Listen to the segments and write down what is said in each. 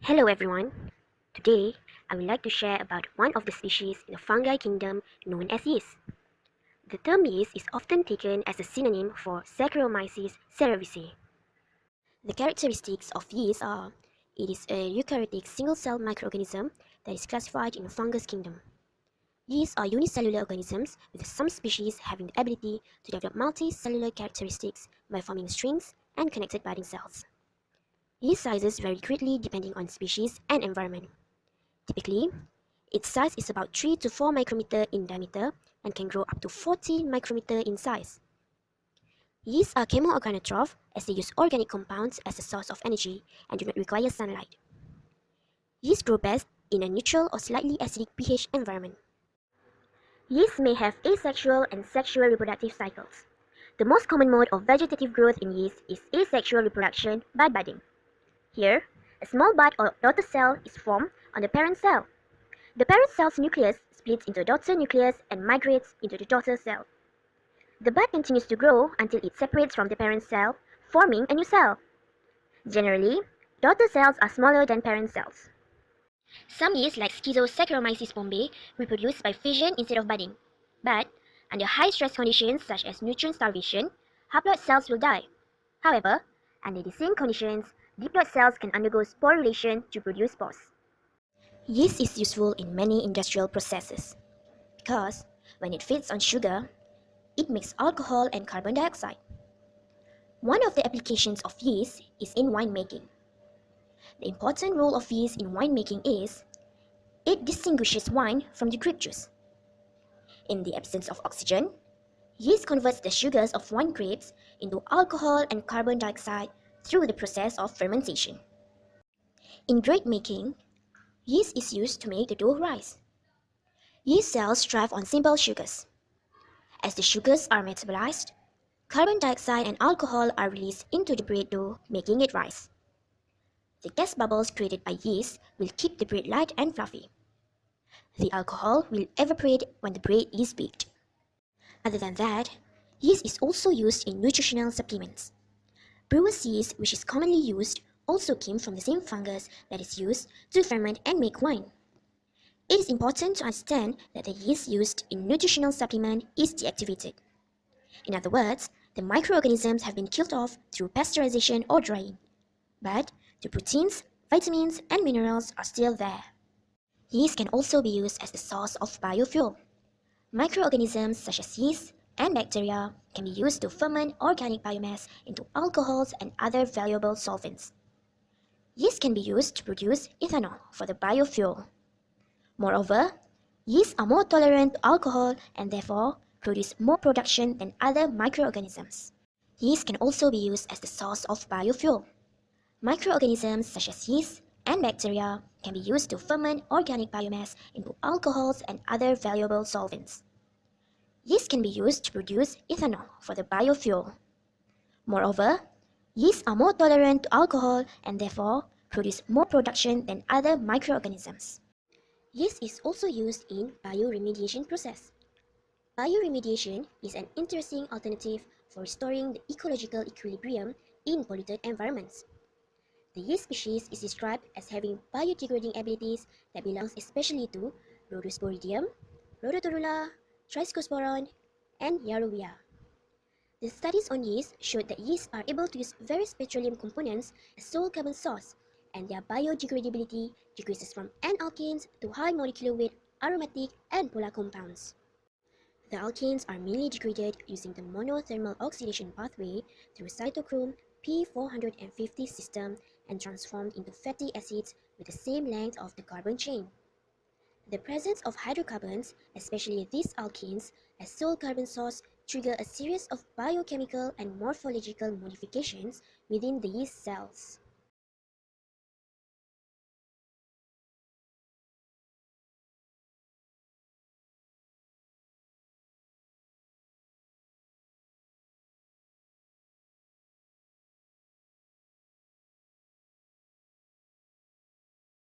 Hello everyone. Today, I would like to share about one of the species in the fungi kingdom known as yeast. The term yeast is often taken as a synonym for Saccharomyces cerevisiae. The characteristics of yeast are: it is a eukaryotic single-celled microorganism that is classified in the fungus kingdom. Yeasts are unicellular organisms, with some species having the ability to develop multicellular characteristics by forming strings and connected budding cells. Yeast sizes vary greatly depending on species and environment. Typically, its size is about 3 to 4 micrometer in diameter and can grow up to 40 micrometer in size. Yeasts are chemoorganotroph as they use organic compounds as a source of energy and do not require sunlight. Yeasts grow best in a neutral or slightly acidic pH environment. Yeasts may have asexual and sexual reproductive cycles. The most common mode of vegetative growth in yeast is asexual reproduction by budding. Here, a small bud or daughter cell is formed on the parent cell. The parent cell's nucleus splits into a daughter nucleus and migrates into the daughter cell. The bud continues to grow until it separates from the parent cell, forming a new cell. Generally, daughter cells are smaller than parent cells. Some yeasts, like Schizosaccharomyces bombay, reproduce by fission instead of budding. But, under high stress conditions such as nutrient starvation, haploid cells will die. However, under the same conditions, diploid cells can undergo sporulation to produce spores. Yeast is useful in many industrial processes because when it feeds on sugar, it makes alcohol and carbon dioxide. One of the applications of yeast is in winemaking. The important role of yeast in winemaking is it distinguishes wine from the grape juice. In the absence of oxygen, yeast converts the sugars of wine grapes into alcohol and carbon dioxide through the process of fermentation. In bread making, yeast is used to make the dough rise. Yeast cells thrive on simple sugars. As the sugars are metabolized, carbon dioxide and alcohol are released into the bread dough, making it rise. The gas bubbles created by yeast will keep the bread light and fluffy. The alcohol will evaporate when the bread is baked. Other than that, yeast is also used in nutritional supplements. Brewer's yeast, which is commonly used, also came from the same fungus that is used to ferment and make wine. It is important to understand that the yeast used in nutritional supplement is deactivated. In other words, the microorganisms have been killed off through pasteurization or drying, but the proteins, vitamins, and minerals are still there. Yeast can also be used as the source of biofuel. Microorganisms such as yeast and bacteria can be used to ferment organic biomass into alcohols and other valuable solvents. Yeast can be used to produce ethanol for the biofuel. Moreover, yeasts are more tolerant to alcohol and therefore produce more production than other microorganisms. Yeast can also be used as the source of biofuel. Microorganisms such as yeast and bacteria can be used to ferment organic biomass into alcohols and other valuable solvents. Yeast can be used to produce ethanol for the biofuel. Moreover, yeasts are more tolerant to alcohol and therefore produce more production than other microorganisms. Yeast is also used in bioremediation process. Bioremediation is an interesting alternative for restoring the ecological equilibrium in polluted environments. The yeast species is described as having biodegrading abilities that belongs especially to Rhodosporidium, Rhodotorula, Trichosporon, and Yarrowia. The studies on yeast showed that yeasts are able to use various petroleum components as sole carbon source, and their biodegradability decreases from N-alkanes to high molecular weight aromatic and polar compounds. The alkanes are mainly degraded using the monothermal oxidation pathway through cytochrome P450 system and transformed into fatty acids with the same length of the carbon chain. The presence of hydrocarbons, especially these alkanes, as sole carbon source trigger a series of biochemical and morphological modifications within the yeast cells.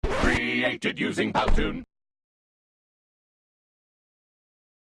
Created using Powtoon.